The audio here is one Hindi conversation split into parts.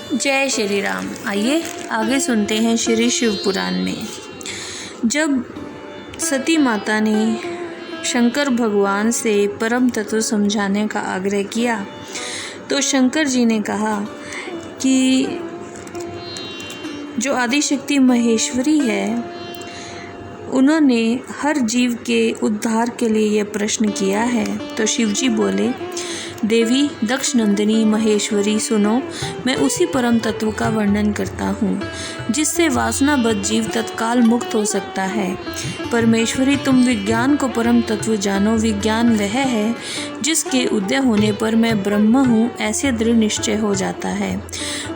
जय श्री राम। आइए आगे सुनते हैं श्री शिव पुराण में। जब सती माता ने शंकर भगवान से परम तत्व समझाने का आग्रह किया तो शंकर जी ने कहा कि जो आदिशक्ति महेश्वरी है उन्होंने हर जीव के उद्धार के लिए यह प्रश्न किया है। तो शिव जी बोले, देवी दक्ष नंदिनी महेश्वरी सुनो, मैं उसी परम तत्व का वर्णन करता हूँ जिससे वासनाबद्ध जीव तत्काल मुक्त हो सकता है। परमेश्वरी तुम विज्ञान को परम तत्व जानो। विज्ञान वह है जिसके उदय होने पर मैं ब्रह्म हूँ ऐसे दृढ़ निश्चय हो जाता है।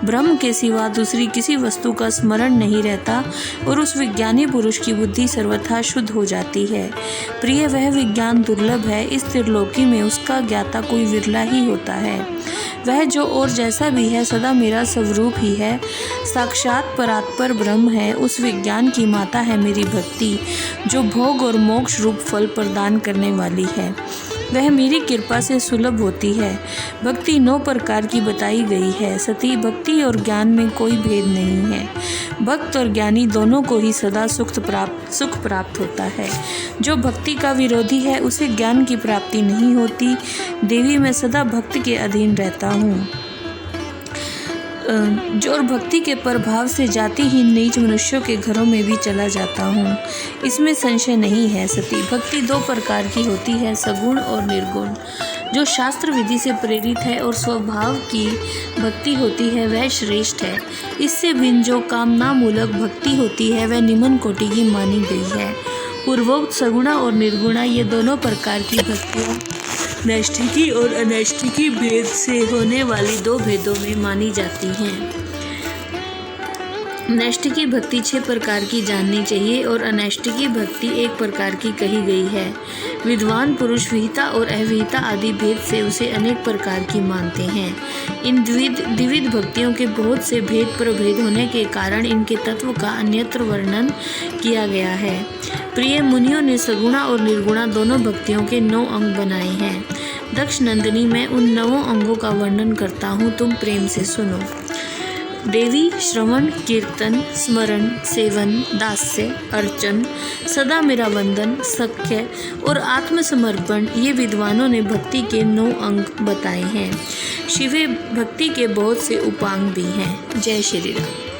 ब्रह्म के सिवा दूसरी किसी वस्तु का स्मरण नहीं रहता और उस विज्ञानी पुरुष की बुद्धि सर्वथा शुद्ध हो जाती है। प्रिय, वह विज्ञान दुर्लभ है। इस त्रिलोकी में उसका ज्ञाता कोई विरला ही होता है। वह जो और जैसा भी है सदा मेरा स्वरूप ही है, साक्षात परात्पर ब्रह्म है। उस विज्ञान की माता है मेरी भक्ति, जो भोग और मोक्ष रूप फल प्रदान करने वाली है। वह मेरी कृपा से सुलभ होती है। भक्ति 9 प्रकार की बताई गई है। सती, भक्ति और ज्ञान में कोई भेद नहीं है। भक्त और ज्ञानी दोनों को ही सदा सुख प्राप्त होता है। जो भक्ति का विरोधी है उसे ज्ञान की प्राप्ति नहीं होती। देवी, मैं सदा भक्त के अधीन रहता हूँ। जो भक्ति के प्रभाव से जातिहीन नीच मनुष्यों के घरों में भी चला जाता हूँ, इसमें संशय नहीं है। सती, भक्ति 2 प्रकार की होती है, सगुण और निर्गुण। जो शास्त्र विधि से प्रेरित है और स्वभाव की भक्ति होती है वह श्रेष्ठ है। इससे भिन्न जो कामना मूलक भक्ति होती है वह निम्न कोटि की मानी गई है। पूर्वोक्त सगुणा और निर्गुणा ये दोनों प्रकार की भक्तियाँ नैष्ठिकी और अनैष्ठिकी भेद से होने वाली 2 भेदों में मानी जाती हैं। नैष्ठिकी भक्ति 6 प्रकार की जाननी चाहिए और अनैष्ठिकी भक्ति 1 प्रकार की कही गई है। विद्वान पुरुष विहिता और अविहिता आदि भेद से उसे अनेक प्रकार की मानते हैं। इन द्विविध भक्तियों के बहुत से भेद प्रभेद होने के कारण इनके तत्व का अन्यत्र वर्णन किया गया है। प्रिय मुनियों ने सगुणा और निर्गुणा दोनों भक्तियों के 9 अंग बनाए हैं। दक्ष नंदिनी, मैं उन 9 अंगों का वर्णन करता हूँ, तुम प्रेम से सुनो। देवी, श्रवण, कीर्तन, स्मरण, सेवन, दास्य, अर्चन, सदा मेरा वंदन, सख्य और आत्मसमर्पण ये विद्वानों ने भक्ति के 9 अंग बताए हैं। शिवे, भक्ति के बहुत से उपांग भी हैं। जय श्री राम।